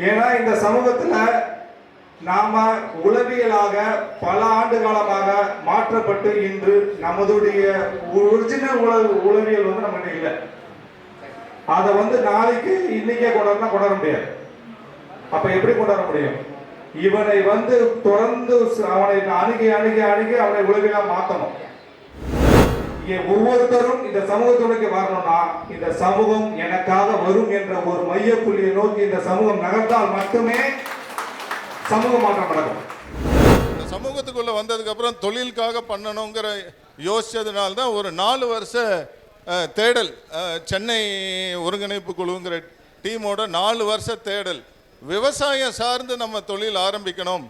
ஏன்னா இந்த சமூகத்துல நாம உளவியலாக பல ஆண்டு காலமாக மாற்றப்பட்டு இன்று நமதுடைய ஒரிஜினல் உளவியல் வந்து நம்மகிட்ட இல்லை. அதை வந்து நாளைக்கு இன்னைக்கே கொண்டாட முடியாது. அப்ப எப்படி கொண்டாட முடியும்? இவனை வந்து தொடர்ந்து அவனை அணுகி அணுகி அணுகி அவனை உளவியலா மாற்றணும். ஒவ்வொருத்தரும் இந்த சமூகத்துறைக்கு வரணும்னா இந்த சமூகம் எனக்காக வரும் என்ற ஒரு மைய புள்ளியை நோக்கி இந்த சமூகம் நகர்ந்தால் மட்டுமே சமூக மாற்றம் நடக்கும். இந்த சமூகத்துக்குள்ள வந்ததுக்கு அப்புறம் தொழிலுக்காக பண்ணணுங்கிற யோசிச்சதுனால தான் ஒரு 4 வருஷ தேடல், சென்னை ஒருங்கிணைப்பு குழுங்கிற டீமோட 4 வருஷ தேடல், விவசாயம் சார்ந்து நம்ம தொழில் ஆரம்பிக்கணும்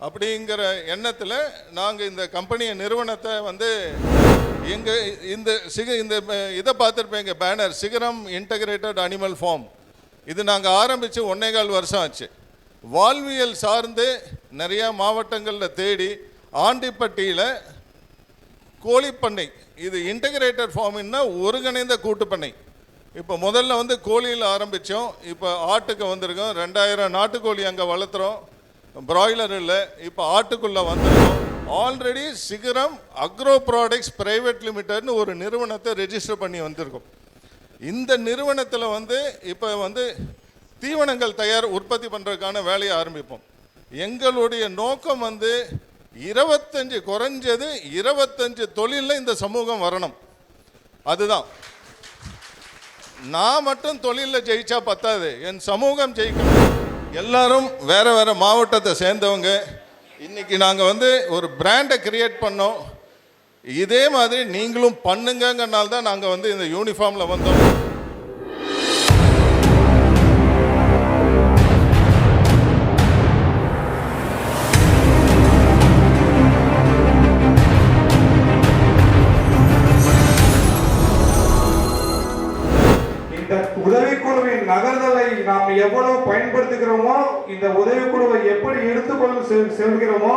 அப்படிங்கிற எண்ணத்தில் நாங்கள் இந்த கம்பெனியை நிறுவனத்தை வந்து இந்த இதை பார்த்துருப்பேங்க, பேனர் சிகரம் இன்டகிரேட்டட் அனிமல் ஃபார்ம். இது நாங்கள் ஆரம்பித்து 1.25 வருஷம் ஆச்சு. வாழ்வியல் சார்ந்து நிறையா மாவட்டங்களில் தேடி ஆண்டிப்பட்டியில் கோழிப்பண்ணை, இது இன்டகிரேட்டட் ஃபார்ம்னா ஒருங்கிணைந்த கூட்டுப்பண்ணை. இப்போ முதல்ல வந்து கோழியில் ஆரம்பித்தோம், இப்போ ஆட்டுக்கு வந்திருக்கோம். 2000 நாட்டுக்கோழி அங்கே வளர்த்துறோம். பிராய்லர் இல்லை, இப்போ ஆட்டுக்குள்ளே வந்துருக்கோம். ஆல்ரெடி சிகரம் அக்ரோ ப்ராடக்ட்ஸ் பிரைவேட் லிமிடெட்னு ஒரு நிறுவனத்தை ரெஜிஸ்டர் பண்ணி வந்திருக்கோம். இந்த நிறுவனத்தில் வந்து இப்போ வந்து தீவனங்கள் உற்பத்தி பண்ணுறதுக்கான வேலையை ஆரம்பிப்போம். எங்களுடைய நோக்கம் வந்து 25 குறைஞ்சது 25 தொழிலில் இந்த சமூகம் வரணும். அதுதான். நான் மட்டும் தொழிலில் ஜெயிச்சா பத்தாது, என் சமூகம் ஜெயிக்கணும். எல்லாரும் வேற வேற மாவட்டத்தை சேர்ந்தவங்க. இன்னைக்கு நாங்கள் வந்து ஒரு பிராண்டை கிரியேட் பண்ணோம். இதே மாதிரி நீங்களும் பண்ணுங்கனால தான் நாங்கள் வந்து இந்த யூனிஃபார்மில் வந்தோம். உதவிக்குழுவின் நகர்தலை நாம் எவ்வளவு பயன்படுத்துகிறோமோ, இந்த உதவிக்குழுவை எப்படி எடுத்துக்கொண்டு செல்கிறோமோ,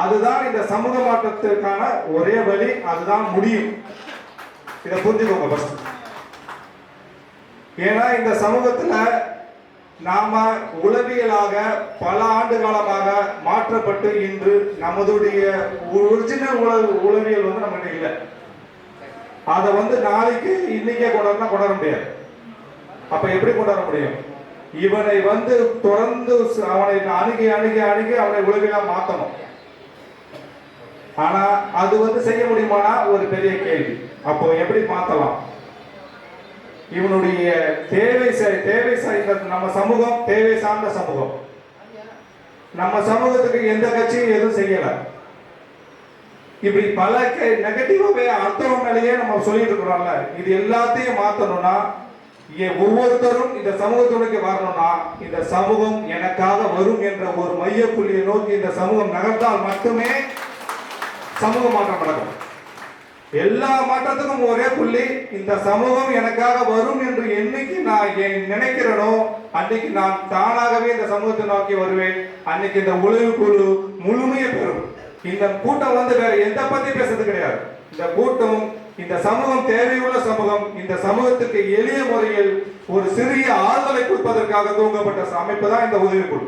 அதுதான் இந்த சமூக மாற்றத்திற்கான ஒரே வழி. அதுதான் முடியும். இதை புரிஞ்சுக்கோங்க ஃபர்ஸ்ட். ஏன்னா இந்த சமூகத்துல நாம உளவியலாக பல ஆண்டு காலமாக மாற்றப்பட்டு இன்று நமதுடைய ஒரிஜினல் உளவியல் வந்து நம்மகிட்ட இல்லை. அதை வந்து நாளைக்கு இன்னைக்கே கொண்டாட முடியாது. அப்ப எப்படி கொண்டாட முடியும்? இவனை வந்து தொடர்ந்து அவனை அணுகி அணுகி அணுகி அவனை உளவியலா மாற்றணும். ஆனா அது வந்து செய்ய முடியுமானா ஒரு பெரிய கேள்வி. அப்போ எப்படி மாற்றலாம்? இவனுடைய தேவை நம்ம சமூகம் தேவை சார்ந்த சமூகம். நம்ம சமூகத்துக்கு எந்த கட்சியும் எதுவும் செய்யல. இப்படி பல நெகட்டிவாவே அர்த்தம் நிலையே நம்ம சொல்லிட்டு இருக்கிறோம்ல. இது எல்லாத்தையும் மாற்றணும்னா ஒவ்வொருத்தரும் இந்த சமூகத்துறைக்கு வரணும்னா இந்த சமூகம் எனக்காக வரும் என்ற ஒரு மைய புள்ளியை நோக்கி இந்த சமூகம் நகர்ந்தால் மட்டுமே சமூக மாற்றம் நடக்கும். எல்லா மாற்றத்துக்கும் ஒரே புள்ளி, இந்த சமூகம் எனக்காக வரும் என்று என்னைக்கு நான் நினைக்கிறேனோ அன்னைக்கு நான் தானாகவே இந்த சமூகத்தை நோக்கி வருவேன். அன்னைக்கு இந்த உளவு குழு முழுமையை பெறும். இந்த கூட்டம் வந்து வேற எந்த பத்தி பேசுறது கிடையாது. இந்த கூட்டம் இந்த சமூகம் தேவையுள்ள சமூகம். இந்த சமூகத்துக்கு எளிய முறையில் ஒரு சிறிய ஆறுதலை கொடுப்பதற்காக தூங்கப்பட்ட அமைப்பு தான் இந்த உதவிக்குழு.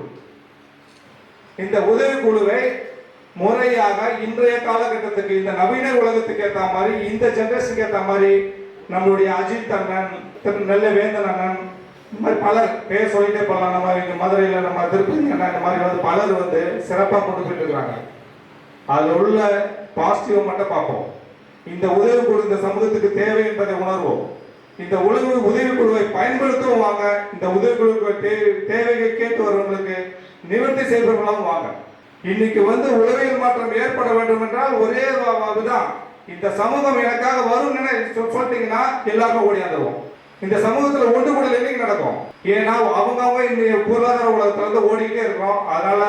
இந்த உதவிக்குழுவை முறையாக இன்றைய காலகட்டத்துக்கு இந்த நவீன உலகத்துக்கு ஏற்ற மாதிரி இந்த ஜெனரேஷனுக்கு ஏற்ற மாதிரி நம்மளுடைய அஜித் அண்ணன், நெல்லை வேந்தன் அண்ணன், இந்த மாதிரி பலர் பேர் சொல்லிட்டே போகலாம். நம்ம இங்க மதுரையில் நம்ம திருப்பதி அண்ணன் இந்த மாதிரி வந்து பலர் வந்து சிறப்பாக கொண்டு போயிட்டு இருக்கிறாங்க. அதில் உள்ள பாசிட்டிவ் மட்டும் பார்ப்போம். இந்த உதவிக்குழு இந்த சமூகத்துக்கு தேவை என்பதை உணர்வோம். இந்த உதவிக்குழுவை பயன்படுத்தவும் வாங்க. இந்த உதவிக்குழுக்கு தேவையை கேட்டு வருவங்களுக்கு நிவர்த்தி செய்பவர்களும் வாங்க. இன்னைக்கு வந்து உளவியல் மாற்றம் ஏற்பட வேண்டும் என்றால் ஒரே தான் இந்த சமூகம் எனக்காக வரும்னு சொல்லிட்டீங்கன்னா எல்லாருமே ஓடியாந்துருவோம். இந்த சமூகத்துல ஒன்று கூட என்னைக்கு நடக்கும்? ஏன்னா அவங்க இந்த பொருளாதார உலகத்துல இருந்து ஓடிக்கிட்டே இருக்கிறோம். அதனால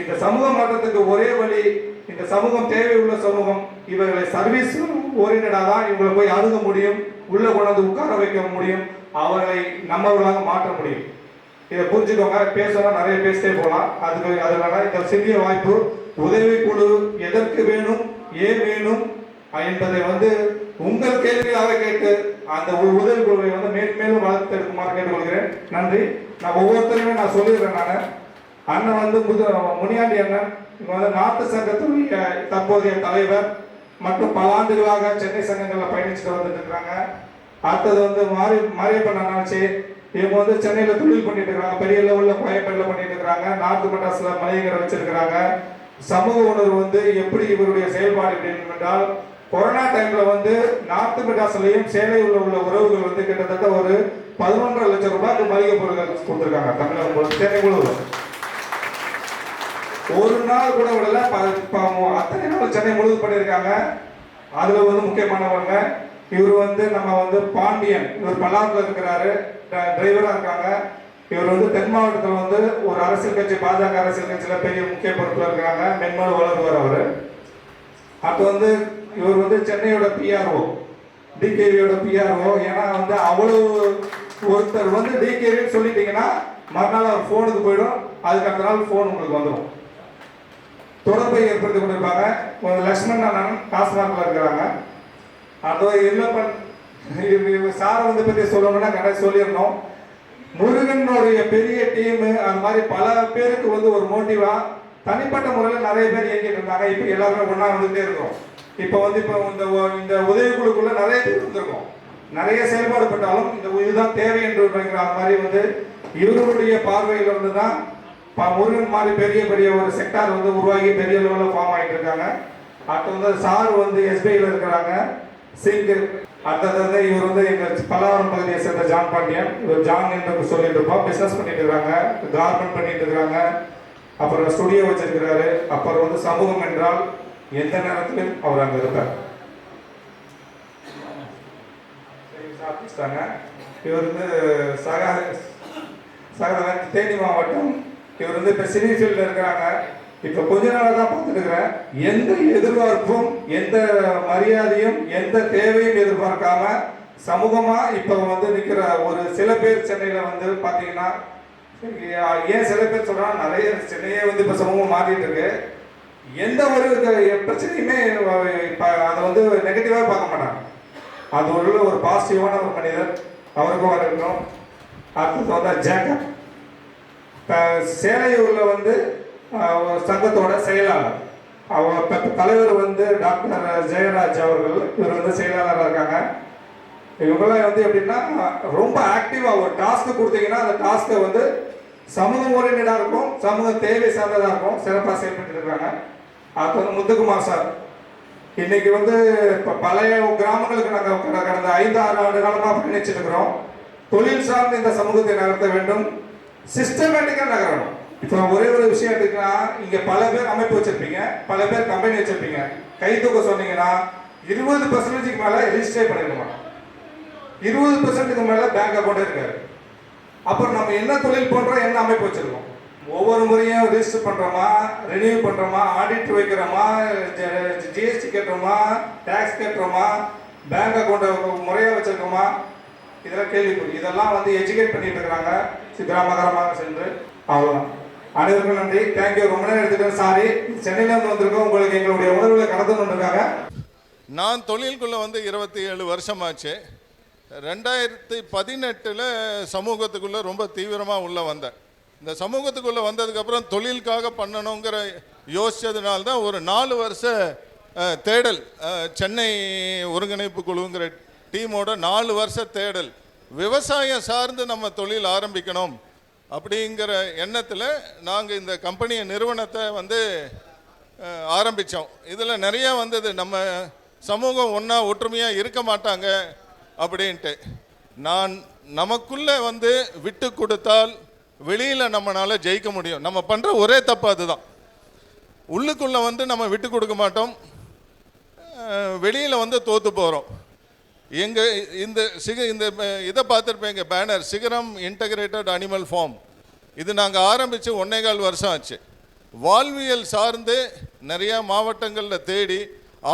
இந்த சமூக மாற்றத்துக்கு ஒரே வழி, இந்த சமூகம் தேவை உள்ள சமூகம். இவர்களை சர்வீஸ் ஓரியன்டா தான் இவங்களை போய் அணுக முடியும், உள்ள கொண்டாந்து உட்கார வைக்க முடியும், அவர்களை நம்மவர்களாக மாற்ற முடியும். இதை புரிஞ்சுக்கோங்க. பேசலாம், நிறைய பேசிட்டே போகலாம். அதனால இந்த சிறிய வாய்ப்பு, உதவி குழு எதற்கு வேணும், ஏன் வேணும் என்பதை உங்கள் கேள்வியாக கேட்டு அந்த உதவி குழுவை மேலும் வளர்த்து எடுக்குமாறு கேட்டுக்கொள்கிறேன். நன்றி. நான் ஒவ்வொருத்தருமே நான் சொல்லிடுறேன். அண்ணன் முனியாண்டி அண்ணன் நாட்டு சங்கத்துடைய தற்போதைய தலைவர் மற்றும் பல ஆண்டுகளாக சென்னை சங்கங்களில் பயணிச்சுட்டு வந்துட்டு இருக்கிறாங்க. அடுத்தது மாரியப்பன் அண்ணாச்சி, இவங்க சென்னையில தொழில் பண்ணிட்டு இருக்காங்க, பெரிய லெவல்ல கோயம்பேடுல பண்ணிட்டு இருக்காங்க, நார்த் மெட்ராஸ்ல மளிகை வச்சிருக்கிறாங்க. சமூக உணர்வு எப்படி இவருடைய செயல்பாடு என்றால், கொரோனா டைம்ல நார்த் மெட்ராஸ்லயும் சேலையில் உள்ள உறவுகள் கிட்டத்தட்ட ஒரு 11.5 லட்சம் ரூபாய்க்கு மளிகை பொருட்கள் கொடுத்துருக்காங்க தமிழகம் சென்னை முழுவதும். ஒரு நாள் கூட விடல, அத்தனை நாள் சென்னை முழுவதும் பண்ணியிருக்காங்க. அதுல முக்கியமானவங்க இவர் நம்ம பாண்டியன், இவர் பல்லாவரத்தில் இருக்கிறாரு, டிரைவரா இருக்காங்க. இவர் தென் மாவட்டத்தில் ஒரு அரசியல் கட்சி, பாஜக அரசியல் கட்சியில பெரிய முக்கிய பொறுப்புல இருக்கிறாங்க. மென்மேலும் வளருவார் அவரு. அப்ப இவர் சென்னையோட பிஆர்ஓ, டிகேவியோட பிஆர்ஓ. ஏன்னா அவ்வளவு ஒருத்தர் டிகேவின்னு சொல்லிட்டீங்கன்னா மறுநாள் அவர் போனுக்கு போயிடும், அதுக்கு அடுத்த நாள் போன் உங்களுக்கு வந்துடும். தொடர்பை ஏற்படுத்தி கொண்டிருப்பாங்க. லட்சுமண் அண்ணன் டாஸ்மார்க்ல இருக்கிறாங்க. அதோ இல்லப்பன் சாரை பத்தி சொல்லணும்னா கடைசி சொல்லிடணும். முருகனுடைய பெரிய டீம், அந்த மாதிரி பல பேருக்கு ஒரு மோட்டிவா தனிப்பட்ட முறையில் நிறைய பேர் இயங்கிட்டு இருந்தாங்க. இப்ப எல்லாருமே ஒன்னா வந்துட்டே இருக்கோம். இப்ப இந்த உதவி குழுக்குள்ள நிறைய பேர் வந்திருக்கோம். நிறைய செயல்பாடு பட்டாலும் இதுதான் தேவை என்று அந்த மாதிரி இவருடைய பார்வையில இருந்துதான் முருகன் மாதிரி பெரிய பெரிய ஒரு செக்டார் உருவாகி பெரிய லெவலில் ஃபார்ம் ஆகிட்டு இருக்காங்க. அடுத்து சார் எஸ்பிஐல இருக்கிறாங்க. சிங் அடுத்தது இவர் எங்க பல்லாவரம் பகுதியை சேர்ந்த ஜான் பாண்டியன். இவர் ஜான் என்று சொல்லிட்டு இருப்போம். பிசினஸ் பண்ணிட்டு இருக்காங்க, கார்மெண்ட் பண்ணிட்டு இருக்காங்க, அப்புறம் ஸ்டுடியோ வச்சிருக்கிறாரு. அப்புறம் சமூகம் என்றால் எந்த நேரத்திலும் அவர் அங்க இருப்பார். இவர் சக தேனி மாவட்டம். இவர் இப்ப சினி ஃபீல்ட்ல இருக்கிறாங்க. இப்ப கொஞ்ச நாளாக தான் பார்த்துட்டு இருக்கிறேன். எந்த எதிர்பார்ப்பும், எந்த மரியாதையும், எந்த தேவையும் எதிர்பார்க்காம சமூகமா இப்ப நிக்கிற ஒரு சில பேர் சென்னையில பாத்தீங்கன்னா, ஏன் சில பேர் சொல்றா, நிறைய சென்னையே இப்ப சமூகம் மாறிட்டு இருக்கு. எந்த ஒரு பிரச்சனையுமே அதை நெகட்டிவா பார்க்க மாட்டாங்க. அது ஒரு பாசிட்டிவான ஒரு மனிதர். அவருக்கும் வரணும். அடுத்தது ஜேக்கப், சேலையூர்ல சங்கத்தோட செயலாளர். அவர் தலைவர் டாக்டர் ஜெயராஜ் அவர்கள். இவர் செயலாளராக இருக்காங்க. இவங்கெல்லாம் எப்படின்னா ரொம்ப ஆக்டிவா ஒரு டாஸ்க் கொடுத்தீங்கன்னா அந்த டாஸ்கை சமூக ஓரியன்டா இருக்கும், சமூக தேவை சார்ந்ததா இருக்கும், சிறப்பாக செயல்பட்டு இருக்காங்க. அது முத்துக்குமார் சார். இன்னைக்கு பழைய கிராமங்களுக்கு நாங்கள் கடந்த 5-6 ஆண்டு காலமாக பயணிச்சுட்டு இருக்கிறோம். தொழில் சார்ந்து இந்த சமூகத்தை நகர்த்த வேண்டும், சிஸ்டமேட்டிக்கா நகரணும். இப்போ ஒரே ஒரு விஷயம் எடுத்துக்கினா, இங்க பல பேர் அமைப்பு வச்சிருப்பீங்க, பல பேர் கம்பெனி வச்சிருப்பீங்க. கை தூக்க சொன்னீங்கன்னா 20% மேல ரிஜிஸ்டர் பண்ணிருக்க மாட்டோம். 20% மேல பேங்க் அக்கௌண்ட் இருக்காரு. அப்புறம் நம்ம என்ன தொழில் பண்றோம், என்ன அமைப்பு வச்சிருக்கோம், ஒவ்வொரு முறையும் ரிஜிஸ்டர் பண்றோமா, ரெனியூ பண்றோமா, ஆடிட் வைக்கிறோமா, ஜிஎஸ்டி கட்டுறோமா, டாக்ஸ் கட்டுறோமா, பேங்க் அக்கௌண்ட் முறையா வச்சிருக்கோமா, இதெல்லாம் கேள்விக்குறி. இதெல்லாம் எஜுகேட் பண்ணிட்டு இருக்கிறாங்க கிராமகரமாக சென்று. அவ்வளவுதான். அனைவருக்கும் நன்றி. தேங்க்யூ. ரொம்ப நேரம் எடுத்துட்டேன், சாரி. சென்னையில இருந்து வந்திருக்கோம். உங்களுக்கு எங்களுடைய உணர்வுகளை கடத்தணும் இருக்காங்க. நான் தொழிலுக்குள்ள 27 வருஷமாச்சு. 2018 சமூகத்துக்குள்ள ரொம்ப தீவிரமா உள்ள வந்தேன். இந்த சமூகத்துக்குள்ள வந்ததுக்கு அப்புறம் தொழிலுக்காக பண்ணணுங்கிற யோசிச்சதுனால தான் ஒரு 4 வருஷ தேடல், சென்னை ஒருங்கிணைப்பு குழுங்கிற டீமோட 4 வருஷ தேடல், விவசாயம் சார்ந்து நம்ம தொழில் ஆரம்பிக்கணும் அப்படிங்கிற எண்ணத்தில் நாங்கள் இந்த கம்பெனியை நிறுவனத்தை ஆரம்பித்தோம். இதில் நிறைய நம்ம சமூகம் ஒன்றா ஒற்றுமையாக இருக்க மாட்டாங்க அப்படின்ட்டு. நமக்குள்ளே விட்டு கொடுத்தால் வெளியில் நம்மளால் ஜெயிக்க முடியும். நம்ம பண்ணுற ஒரே தப்பு அதுதான். உள்ளுக்குள்ளே நம்ம விட்டு கொடுக்க மாட்டோம், வெளியில் வந்து தோற்று போகிறோம். எங்கள் இந்த இதை பார்த்துருப்பேங்க, பேனர் சிகரம் இன்டகிரேட்டட் அனிமல் ஃபார்ம். இது நாங்கள் ஆரம்பித்து 1.25 வருஷம் ஆச்சு. வாழ்வியல் சார்ந்து நிறையா மாவட்டங்களில் தேடி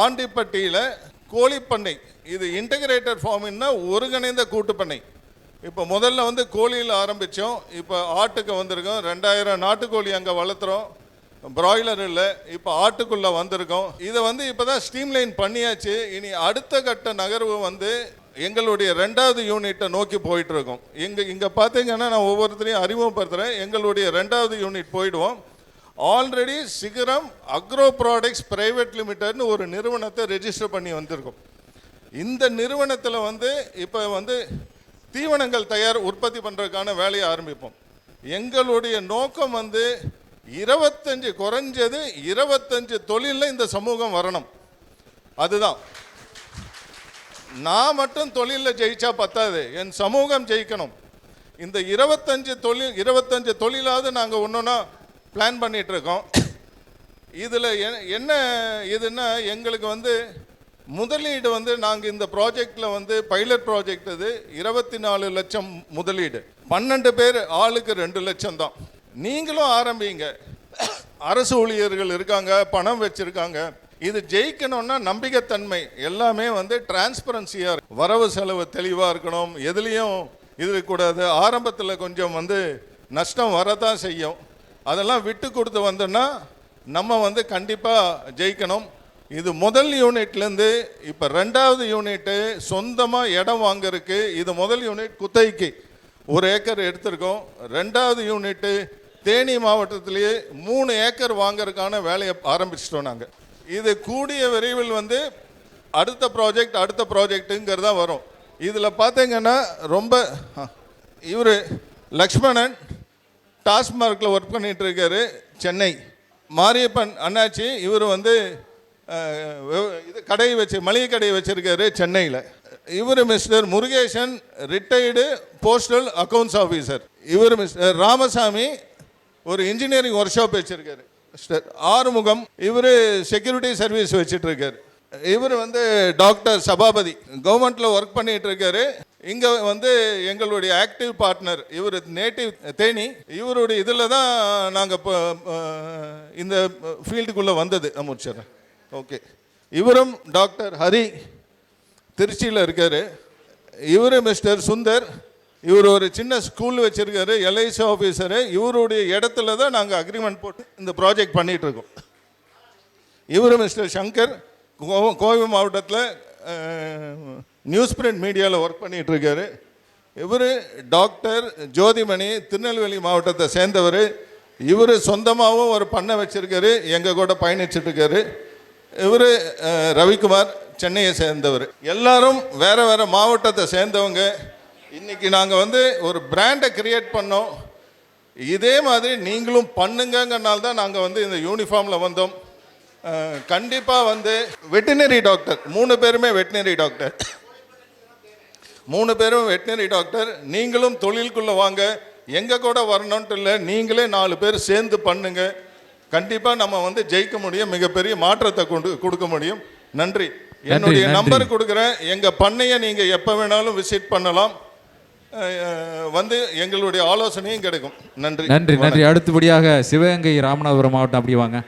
ஆண்டிப்பட்டியில் கோழிப்பண்ணை, இது இன்டகிரேட்டட் ஃபார்ம்னா ஒருங்கிணைந்த கூட்டுப்பண்ணை. இப்போ முதல்ல வந்து கோழியில் ஆரம்பித்தோம், இப்போ ஆட்டுக்கு வந்திருக்கோம். 2000 நாட்டுக்கோழி அங்கே வளர்த்துறோம். பிராய்லர் இல்லை, இப்போ ஆட்டுக்குள்ளே வந்திருக்கோம். இதை வந்து இப்போ தான் ஸ்ட்ரீம்லைன் பண்ணியாச்சு. இனி அடுத்த கட்ட நகர்வு வந்து எங்களுடைய 2வது யூனிட்டை நோக்கி போயிட்டுருக்கோம். இங்கே பார்த்தீங்கன்னா நான் ஒவ்வொருத்தரையும் அறிமுகப்படுத்துகிறேன். எங்களுடைய 2வது யூனிட் போயிடுவோம். ஆல்ரெடி சிகரம் அக்ரோ ப்ராடக்ட்ஸ் பிரைவேட் லிமிடெட்னு ஒரு நிறுவனத்தை ரெஜிஸ்டர் பண்ணி வந்திருக்கோம். இந்த நிறுவனத்தில் வந்து இப்போ வந்து தீவனங்கள் உற்பத்தி பண்ணுறதுக்கான வேலையை ஆரம்பிப்போம். எங்களுடைய நோக்கம் வந்து 25 குறைஞ்சது 25 தொழிலில் இந்த சமூகம் வரணும். அதுதான். நான் மட்டும் தொழிலில் ஜெயிச்சா பத்தாது, என் சமூகம் ஜெயிக்கணும். இந்த 25 தொழிலாவது நாங்கள் ஒன்றுன்னா பிளான் பண்ணிகிட்ருக்கோம். இதில் என்ன இதுன்னா எங்களுக்கு வந்து முதலீடு வந்து நாங்கள் இந்த ப்ராஜெக்டில் வந்து பைலட் ப்ராஜெக்ட் இது 24 லட்சம் முதலீடு, 12 பேர் ஆளுக்கு 2 லட்சம் தான். நீங்களும் ஆரம்பிங்க. அரசு ஊழியர்கள் இருக்காங்க, பணம் வச்சுருக்காங்க. இது ஜெயிக்கணும்னா நம்பிக்கைத்தன்மை எல்லாமே வந்து டிரான்ஸ்பரன்சியாக இருக்கு. வரவு செலவு தெளிவாக இருக்கணும், எதுலேயும் இது இருக்கக்கூடாது. ஆரம்பத்தில் கொஞ்சம் வந்து நஷ்டம் வரதான் செய்யும், அதெல்லாம் விட்டு கொடுத்து வந்தோன்னா நம்ம வந்து கண்டிப்பாக ஜெயிக்கணும். இது முதல் யூனிட்லேருந்து இப்போ 2வது யூனிட்டு சொந்தமாக இடம் வாங்கறதுக்கு. இது முதல் யூனிட் குத்தகைக்கு 1 ஏக்கர் எடுத்திருக்கோம். 2வது யூனிட்டு தேனி மாவட்டத்திலேயே 3 ஏக்கர் வாங்கறதுக்கான வேலையை ஆரம்பிச்சிட்டோம் நாங்கள். இது கூடிய விரைவில் வந்து அடுத்த ப்ராஜெக்ட்டுங்கிறதா வரும். இதில் பார்த்தீங்கன்னா ரொம்ப இவர் லக்ஷ்மணன் டாஸ்மார்க்கில் ஒர்க் பண்ணிகிட்டு இருக்காரு, சென்னை. மாரியப்பன் அண்ணாச்சி இவர் வந்து இது மளிகை கடையை வச்சுருக்காரு சென்னையில். இவர் mister Murugesan retired postal accounts officer. இவர் மிஸ்டர் ராமசாமி ஒரு இன்ஜினியரிங் ஒர்க் ஷாப் வச்சுருக்காரு. மிஸ்டர் ஆறுமுகம் இவர் செக்யூரிட்டி சர்வீஸ் வச்சுட்ருக்காரு. இவர் வந்து டாக்டர் சபாபதி கவர்மெண்ட்டில் ஒர்க் பண்ணிகிட்டு இருக்காரு. இங்கே வந்து எங்களுடைய ஆக்டிவ் பார்ட்னர் இவர் நேட்டிவ் தேனி. இவருடைய இதில் தான் நாங்கள் இப்போ இந்த ஃபீல்டுக்குள்ளே வந்தது. முடிச்சிடுறேன். ஓகே. இவரும் டாக்டர் ஹரி திருச்சியில் இருக்கார். இவர் மிஸ்டர் சுந்தர் இவர் ஒரு சின்ன ஸ்கூல் வச்சுருக்காரு, எல்ஐசி ஆஃபீஸரு. இவருடைய இடத்துல தான் நாங்கள் அக்ரிமெண்ட் போட்டு இந்த ப்ராஜெக்ட் பண்ணிகிட்ருக்கோம். இவர் மிஸ்டர் சங்கர் கோவை மாவட்டத்தில் நியூஸ் பிரிண்ட் மீடியாவில் ஒர்க் பண்ணிகிட்ருக்காரு. இவர் டாக்டர் ஜோதிமணி திருநெல்வேலி மாவட்டத்தை சேர்ந்தவர். இவர் சொந்தமாகவும் ஒரு பண்ணை வச்சுருக்காரு, எங்கள் கூட பயணிச்சிட்ருக்காரு. இவர் ரவிக்குமார் சென்னையை சேர்ந்தவர். எல்லாரும் வேறு வேறு மாவட்டத்தை சேர்ந்தவங்க. இன்றைக்கி நாங்கள் வந்து ஒரு பிராண்டை கிரியேட் பண்ணோம். இதே மாதிரி நீங்களும் பண்ணுங்கங்கனால தான் நாங்கள் வந்து இந்த யூனிஃபார்மில் வந்தோம். கண்டிப்பாக வந்து வெட்டினரி டாக்டர் 3 பேருமே வெட்டினரி டாக்டர். 3 பேரும் வெட்டினரி டாக்டர். நீங்களும் தொழிலுக்குள்ளே வாங்க, எங்கள் கூட வரணுன்ட்டு இல்லை, நீங்களே 4 பேர் சேர்ந்து பண்ணுங்க. கண்டிப்பாக நம்ம வந்து ஜெயிக்க முடியும், மிகப்பெரிய மாற்றத்தை கொடுக்க முடியும். நன்றி. என்னுடைய நம்பர் கொடுக்குறேன். எங்கள் பண்ணையை நீங்கள் எப்போ வேணாலும் விசிட் பண்ணலாம், வந்து எங்களுடைய ஆலோசனையும் கிடைக்கும். நன்றி. நன்றி. அடுத்தபடியாக சிவகங்கை ராமநாதபுரம் மாவட்டம் அப்படி வாங்க.